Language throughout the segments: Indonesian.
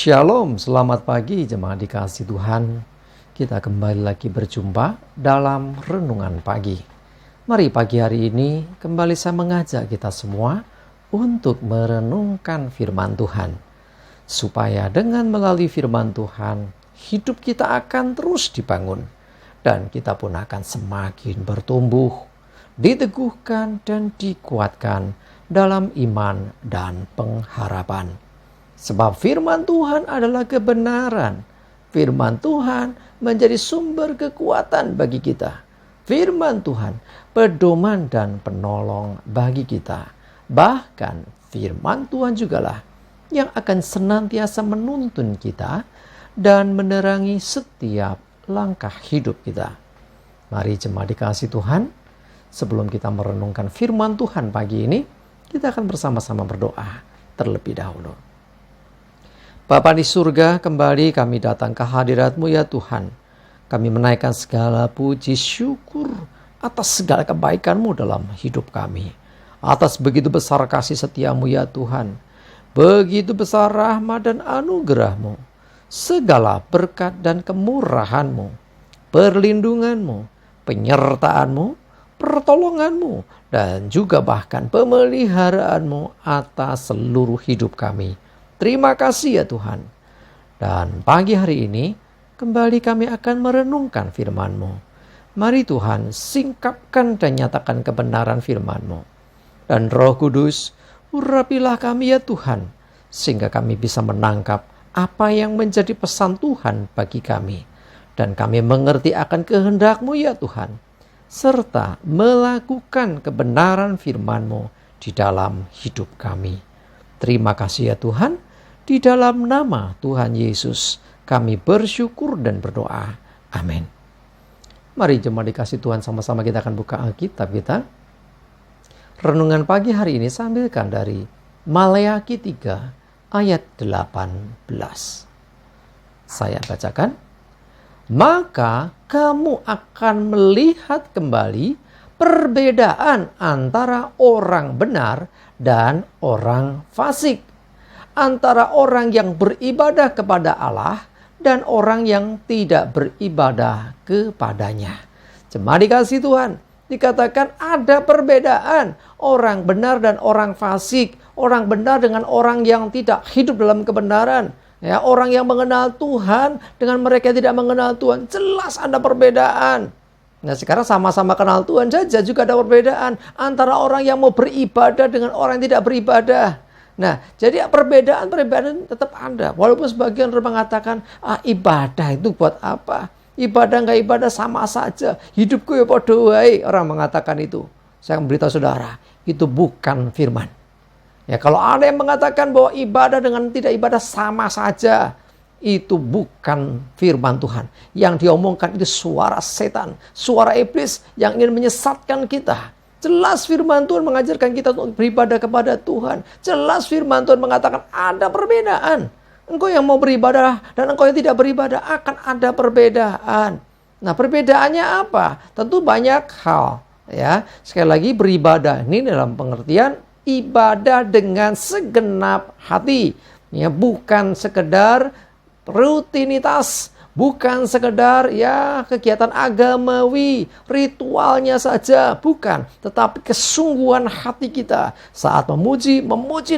Shalom, selamat pagi jemaat dikasih Tuhan. Kita kembali lagi berjumpa dalam renungan pagi. Mari pagi hari ini kembali saya mengajak kita semua untuk merenungkan firman Tuhan. Supaya dengan melalui firman Tuhan, hidup kita akan terus dibangun. Dan kita pun akan semakin bertumbuh, diteguhkan dan dikuatkan dalam iman dan pengharapan. Sebab firman Tuhan adalah kebenaran. Firman Tuhan menjadi sumber kekuatan bagi kita. Firman Tuhan pedoman dan penolong bagi kita. Bahkan firman Tuhan jugalah yang akan senantiasa menuntun kita dan menerangi setiap langkah hidup kita. Mari jemaat dikasih Tuhan, sebelum kita merenungkan firman Tuhan pagi ini, kita akan bersama-sama berdoa terlebih dahulu. Bapa di surga, kembali kami datang ke hadirat-Mu ya Tuhan. Kami menaikkan segala puji syukur atas segala kebaikan-Mu dalam hidup kami. Atas begitu besar kasih setia-Mu ya Tuhan. Begitu besar rahmat dan anugerah-Mu. Segala berkat dan kemurahan-Mu, perlindungan-Mu, penyertaan-Mu, pertolongan-Mu, dan juga bahkan pemeliharaan-Mu atas seluruh hidup kami. Terima kasih ya Tuhan. Dan pagi hari ini kembali kami akan merenungkan firman-Mu. Mari Tuhan singkapkan dan nyatakan kebenaran firman-Mu. Dan Roh Kudus urapilah kami ya Tuhan, sehingga kami bisa menangkap apa yang menjadi pesan Tuhan bagi kami. Dan kami mengerti akan kehendak-Mu ya Tuhan, serta melakukan kebenaran firman-Mu di dalam hidup kami. Terima kasih ya Tuhan. Di dalam nama Tuhan Yesus kami bersyukur dan berdoa. Amin. Mari jemaat dikasih Tuhan, sama-sama kita akan buka Alkitab kita. Renungan pagi hari ini saya ambilkan dari Maleakhi 3 ayat 18. Saya bacakan. Maka kamu akan melihat kembali perbedaan antara orang benar dan orang fasik, antara orang yang beribadah kepada Allah dan orang yang tidak beribadah kepadanya. Jemaat dikasih Tuhan, dikatakan ada perbedaan orang benar dan orang fasik, orang benar dengan orang yang tidak hidup dalam kebenaran. Ya, orang yang mengenal Tuhan dengan mereka yang tidak mengenal Tuhan, jelas ada perbedaan. Nah, sekarang sama-sama kenal Tuhan saja juga ada perbedaan antara orang yang mau beribadah dengan orang yang tidak beribadah. Nah, jadi perbedaan tetap ada. Walaupun sebagian orang mengatakan, ibadah itu buat apa? Ibadah nggak ibadah sama saja. Hidupku ya podo wae. Orang mengatakan itu. Saya memberitahu saudara, itu bukan firman. Ya, kalau ada yang mengatakan bahwa ibadah dengan tidak ibadah sama saja, itu bukan firman Tuhan. Yang diomongkan itu suara setan, suara iblis yang ingin menyesatkan kita. Jelas firman Tuhan mengajarkan kita untuk beribadah kepada Tuhan. Jelas firman Tuhan mengatakan ada perbedaan. Engkau yang mau beribadah dan engkau yang tidak beribadah akan ada perbedaan. Nah, perbedaannya apa? Tentu banyak hal. Ya, sekali lagi beribadah ini dalam pengertian ibadah dengan segenap hati. Ya, bukan sekedar rutinitas, bukan sekedar kegiatan agamawi, ritualnya saja, bukan. Tetapi kesungguhan hati kita saat memuji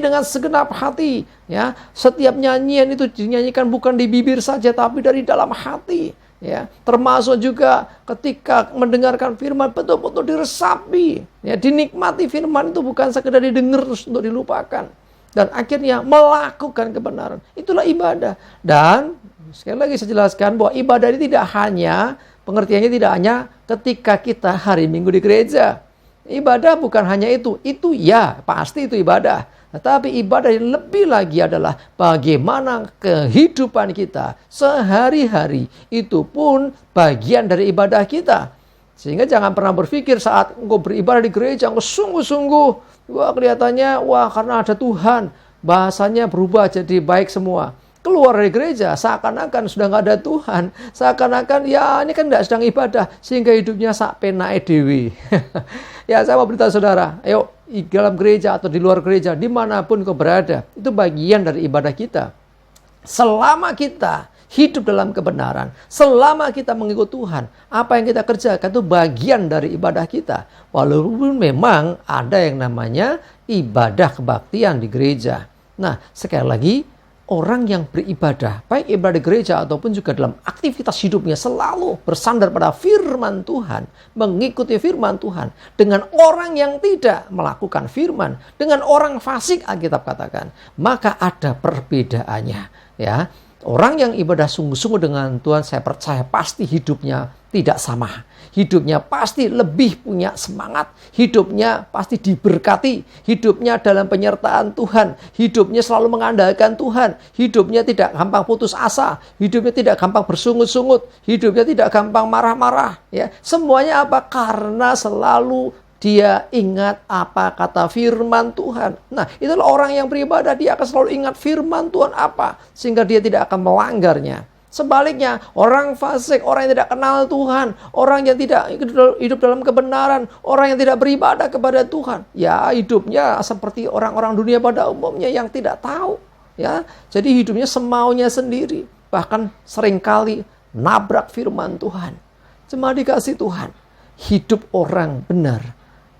dengan segenap hati. Ya, setiap nyanyian itu dinyanyikan bukan di bibir saja, tapi dari dalam hati. Ya, termasuk juga ketika mendengarkan firman betul-betul diresapi. Ya, dinikmati firman itu bukan sekedar didengar terus untuk dilupakan. Dan akhirnya melakukan kebenaran. Itulah ibadah. Dan sekali lagi saya jelaskan bahwa ibadah ini tidak hanya, pengertiannya tidak hanya ketika kita hari Minggu di gereja. Ibadah bukan hanya itu ya pasti itu ibadah. Tetapi ibadah yang lebih lagi adalah bagaimana kehidupan kita sehari-hari itu pun bagian dari ibadah kita. Sehingga jangan pernah berpikir saat engkau beribadah di gereja, engkau sungguh-sungguh, kelihatannya karena ada Tuhan, bahasanya berubah jadi baik semua. Keluar dari gereja seakan-akan sudah nggak ada Tuhan, seakan-akan ini kan nggak sedang ibadah, sehingga hidupnya sak penae dewi. Ya, saya mau beritahu saudara, ayo di dalam gereja atau di luar gereja, dimanapun kau berada, itu bagian dari ibadah kita. Selama kita hidup dalam kebenaran, selama kita mengikut Tuhan, apa yang kita kerjakan itu bagian dari ibadah kita. Walaupun memang ada yang namanya ibadah kebaktian di gereja. Nah, sekali lagi, orang yang beribadah, baik ibadah gereja ataupun juga dalam aktivitas hidupnya, selalu bersandar pada firman Tuhan, mengikuti firman Tuhan. Dengan orang yang tidak melakukan firman, dengan orang fasik, Alkitab katakan, maka ada perbedaannya. Ya, orang yang ibadah sungguh-sungguh dengan Tuhan, saya percaya pasti hidupnya tidak sama. Hidupnya pasti lebih punya semangat. Hidupnya pasti diberkati. Hidupnya dalam penyertaan Tuhan. Hidupnya selalu mengandalkan Tuhan. Hidupnya tidak gampang putus asa. Hidupnya tidak gampang bersungut-sungut. Hidupnya tidak gampang marah-marah. Ya, semuanya apa? Karena selalu dia ingat apa kata firman Tuhan. Nah, itulah orang yang beribadah. Dia akan selalu ingat firman Tuhan apa. Sehingga dia tidak akan melanggarnya. Sebaliknya, orang fasik, orang yang tidak kenal Tuhan, orang yang tidak hidup dalam kebenaran, orang yang tidak beribadah kepada Tuhan, ya hidupnya seperti orang-orang dunia pada umumnya yang tidak tahu. Ya, jadi hidupnya semaunya sendiri. Bahkan seringkali nabrak firman Tuhan. Cuma dikasih Tuhan. Hidup orang benar,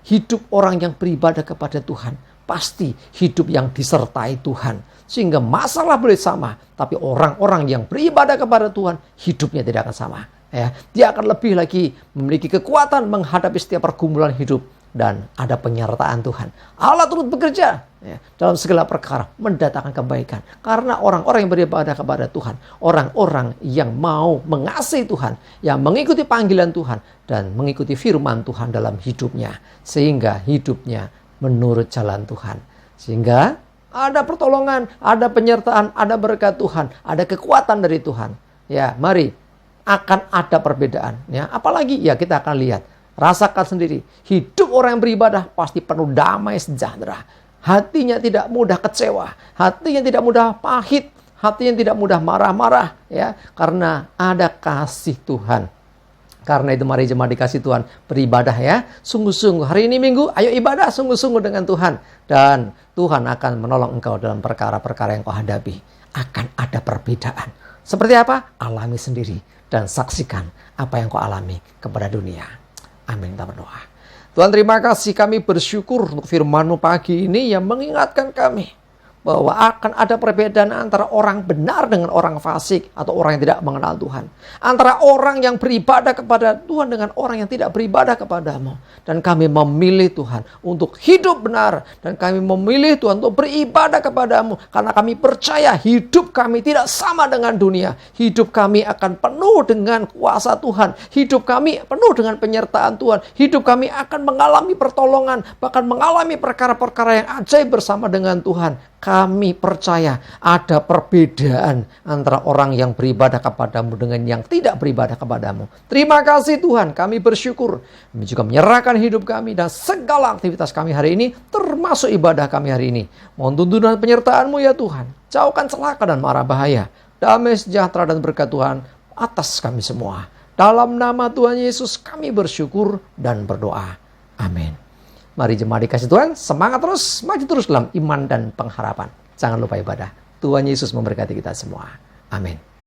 hidup orang yang beribadah kepada Tuhan, pasti hidup yang disertai Tuhan. Sehingga masalah boleh sama, tapi orang-orang yang beribadah kepada Tuhan, hidupnya tidak akan sama. Ya, dia akan lebih lagi memiliki kekuatan menghadapi setiap pergumulan hidup. Dan ada penyertaan Tuhan. Allah turut bekerja dalam segala perkara, mendatangkan kebaikan. Karena orang-orang yang beribadah kepada Tuhan, orang-orang yang mau mengasihi Tuhan, yang mengikuti panggilan Tuhan, dan mengikuti firman Tuhan dalam hidupnya. Sehingga hidupnya menurut jalan Tuhan. Sehingga ada pertolongan, ada penyertaan, ada berkat Tuhan, ada kekuatan dari Tuhan. Ya, mari akan ada perbedaan. Ya, apalagi ya kita akan lihat, rasakan sendiri. Hidup orang yang beribadah pasti penuh damai sejahtera. Hatinya tidak mudah kecewa, hatinya tidak mudah pahit, hatinya tidak mudah marah-marah. Ya, karena ada kasih Tuhan. Karena itu mari jemaat dikasih Tuhan beribadah ya. Sungguh-sungguh. Hari ini Minggu, ayo ibadah sungguh-sungguh dengan Tuhan. Dan Tuhan akan menolong engkau dalam perkara-perkara yang kau hadapi. Akan ada perbedaan. Seperti apa? Alami sendiri. Dan saksikan apa yang kau alami kepada dunia. Amin. Kita berdoa. Tuhan, terima kasih, kami bersyukur untuk firman-Mu pagi ini yang mengingatkan kami bahwa akan ada perbedaan antara orang benar dengan orang fasik atau orang yang tidak mengenal Tuhan. Antara orang yang beribadah kepada Tuhan dengan orang yang tidak beribadah kepada-Mu. Dan kami memilih Tuhan untuk hidup benar. Dan kami memilih Tuhan untuk beribadah kepada-Mu. Karena kami percaya hidup kami tidak sama dengan dunia. Hidup kami akan penuh dengan kuasa Tuhan. Hidup kami penuh dengan penyertaan Tuhan. Hidup kami akan mengalami pertolongan. Bahkan mengalami perkara-perkara yang ajaib bersama dengan Tuhan. Kami percaya ada perbedaan antara orang yang beribadah kepada-Mu dengan yang tidak beribadah kepada-Mu. Terima kasih Tuhan, kami bersyukur. Kami juga menyerahkan hidup kami dan segala aktivitas kami hari ini, termasuk ibadah kami hari ini. Mohon tuntunan penyertaan-Mu ya Tuhan. Jauhkan celaka dan mara bahaya. Damai sejahtera dan berkat Tuhan atas kami semua. Dalam nama Tuhan Yesus kami bersyukur dan berdoa. Amin. Mari jemaat dikasih Tuhan, semangat terus, maju terus dalam iman dan pengharapan. Jangan lupa ibadah. Tuhan Yesus memberkati kita semua. Amin.